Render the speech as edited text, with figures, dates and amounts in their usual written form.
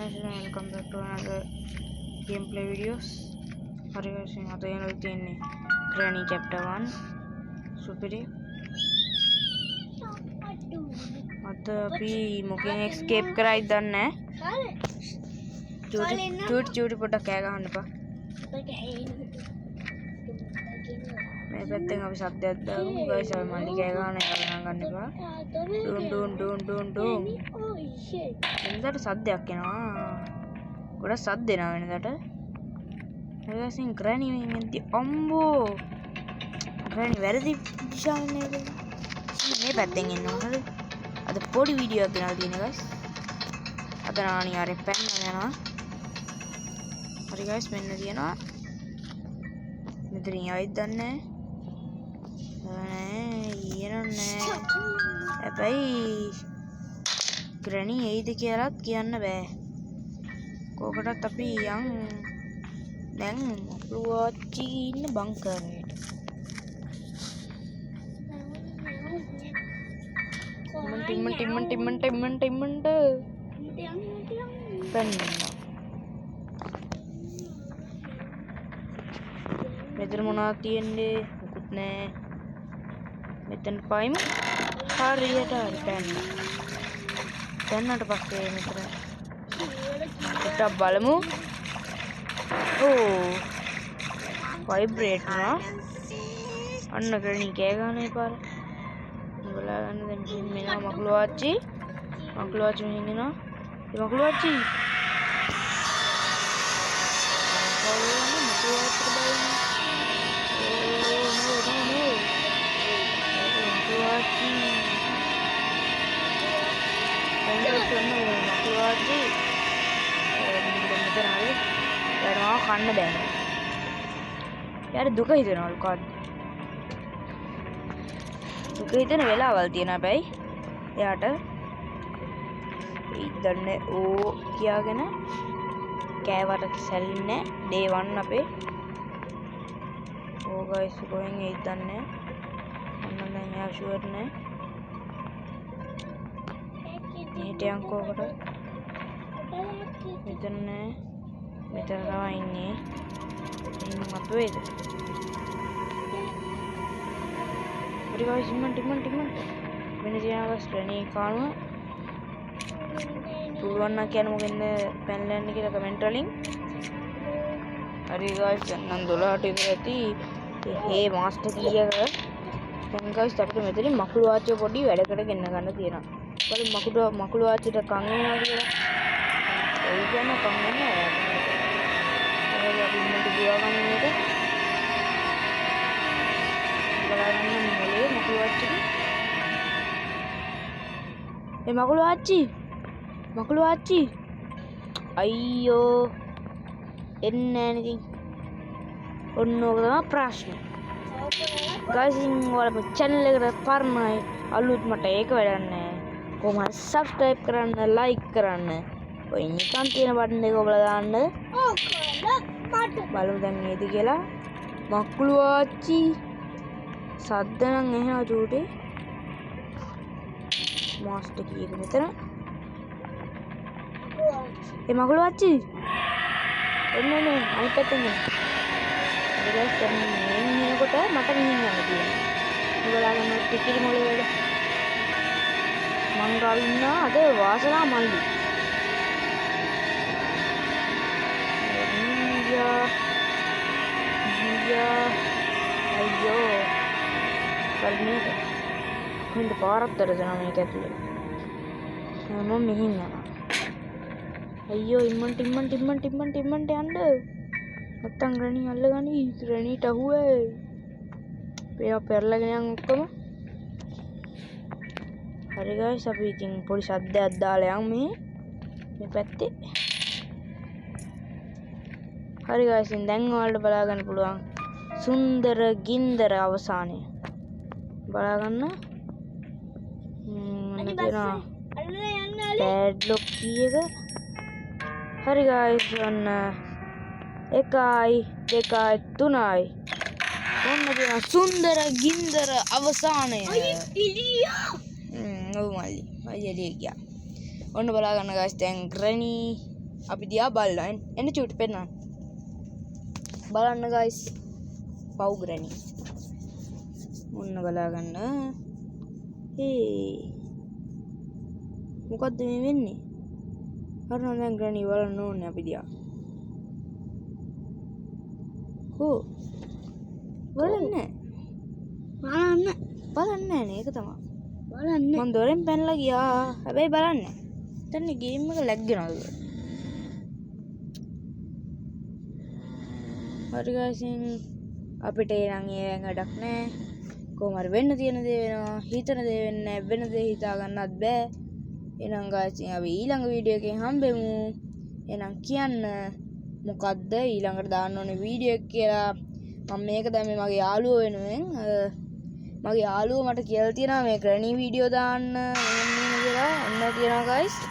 Welcome back to another gameplay videos. Hari guys, आता ये लोग तीन Granny chapter 1 सुपीरी आता अभी मुझे escape कराई दन है चूट पटा क्या कहाँ निपा मैं पत्ते का भी साथ देता हूँ guys अभी माली क्या कहाँ नहीं निपा डून ಎಂದಟ ಸದ್ದೆ ಹಾಕ್ಯನಾ ಕೂಡ ಸದ್ದೆ ನಾವೇನದಟ ಹಾಗಾಗಿ ಗ್ರಾನಿ ಮೆಂತಿ ಅಂಬೋ ಗ್ರಾನಿ වැරදි දිශාවනේ මේ පැත්තෙන් එන්න ඕනද අද පොඩි වීඩියෝ එකක් ගෙනල්ලා තියෙනවා guys අද අනිවාර්යෙන් පැන්නලා යනවා හරි guys මෙන්න තියෙනවා මෙතනින් ආයෙත් දන්නේ නැහැ හැබැයි Granny එයිද කියලාත් කියන්න බෑ. කොකටත් අපි යන් දැන් ලුවාච්චි ඉන්න බංකරේට. ටිම්මන්ට පෙන්න. මෙතන මොනවද තියෙන්නේ? මොකුත් නෑ. මෙතන පයින් හරියට පෙන්න. දැන්නට පස්සේ මෙතන ටිකක් බලමු. ඕ වයිබ්‍රේට් වුණා. අන්න ග්‍රැනි කෑ ගන්න එපාර. බලා ගන්න දැන් මෙන්න මකුළු ආච්චි මෙහෙන් එනවා. ඒ මකුළු ආච්චි කන්න බෑ. යාර දුක හිතෙනවලු කාද? දුක හිතෙන වෙලාවල් තියෙනවා හැබැයි එයාට ඉදන්නේ ඕ කියාගෙන කෑවට සැලෙන්නේ day 1 අපේ. ඕ guys going ඉදන්නේ මම දැන් යා ෂුවර් නෑ. මේට යන්කෝකට මෙතන නෑ. මෙතන තමයි ඉන්නේ. ඉන්න මතුවේද? හරි guys ටිමන් වෙන ජීවස් ග්‍රැනි කානුව පුළුවන් නම් කියන්න මොකෙන්ද පැනලා යන්නේ කියලා කමෙන්ට් වලින්. හරි guys දැන් නම් 12ට විතර ඇති. හේ මාස්ටර් කීයක දැන් guys අපිට මෙතනින් මකුළු ආච්චිය පොඩි වැඩකට ගෙන්න ගන්න තියෙනවා. බලමු මකුළු ආච්චිට කන් වෙනවා කියලා. ඒ කියන්නේ කන් වෙනවා. අපි මුන්ට ගියාගන්නේද බලන්න මොලේ මකුළු ආච්චි ඒ මකුළු ආච්චි අයියෝ එන්නේ නැහැ ඉතින් ඔන්න ඕක තමයි ප්‍රශ්නේ guys ඔයාලා channel එකට පරණයි අලුත් මට ඒක වැඩක් නැහැ කොහොම හරි subscribe කරන්න like කරන්න ඔය නිකන් තියෙන බටන් එක ඔබලා දාන්න බලමු දැන් නේද කියලා මකුළු ආච්චි සද්ද නම් එහෙනවා චූටි මාස්ටර් කීයක මෙතන ඒ මකුළු ආච්චි එන්න අනිත් පැත්තෙන් එන්න ඉතින් දැන් මෙන්නකොට මට මෙහෙන් යන්න තියෙනවා ඔයාලා ගන්න ටිකිරි මොලේ වැඩ මං ගාව ඉන්නා අද වාසනා මල්ලි අයියෝ කල්නේද කොහෙන්ද පාරක් දරදනා මේක ඇතුලේ මම මෙහින් යනවා අයියෝ ඉම්මන්ට යන්න නැත්තම් ග්‍රැනි අල්ලගනි ග්‍රැනිට අහුවේ එයා පෙරලගෙන යන් ඔක්කොම හරි guys අපි ඉතින් පොඩි සද්දයක් දාලා යන් මේ පැත්තේ හරි guys දැන් ඔයාලට බලා ගන්න පුළුවන් සුන්දර ගින්දර අවසානය බලා ගන්න මෙතන padlock කීයක හරි guys ඔන්න 1 2 3යි ඔන්න තියෙන සුන්දර ගින්දර අවසානය ඔව් මල්ලි අයියලිය ගියා ඔන්න බලා ගන්න guys දැන් ග්‍රැනි අපි දිහා බලලා එන්න චූටි පෙන්නන්න. බලන්න guys. පව් ග්‍රැනි. මොන්න බලා ගන්න. මොකද්ද මේ වෙන්නේ? හරිනම් දැන් ග්‍රැනි බලන්න ඕනේ අපි දිහා. බලන්නේ නෑ නේ ඒක තමයි. බලන්නේ. මම දොරෙන් පැනලා ගියා. හැබැයි බලන්නේ. දැන් ගේම් එක ලැග් වෙනවද? හරි guys අපිට එනං ඒ වැඩක් නෑ. කොහොම හරි වෙන්න තියෙන දේ වෙනවා. හිතන දේ වෙන්නේ නෑ. වෙන දේ හිතා ගන්නත් බෑ. එහෙනම් guys අපි ඊළඟ වීඩියෝ එකෙන් හම්බෙමු. එහෙනම් කියන්න මොකද්ද ඊළඟට දාන්න ඕනේ වීඩියෝ එක කියලා. මම මේක දැම්මේ මගේ යාළුවෝ වෙනුවෙන්. මගේ යාළුවෝ මට කියලා තියෙනවා මේ ග්‍රැනි වීඩියෝ දාන්න කියලා. ඔන්න තියෙනවා guys.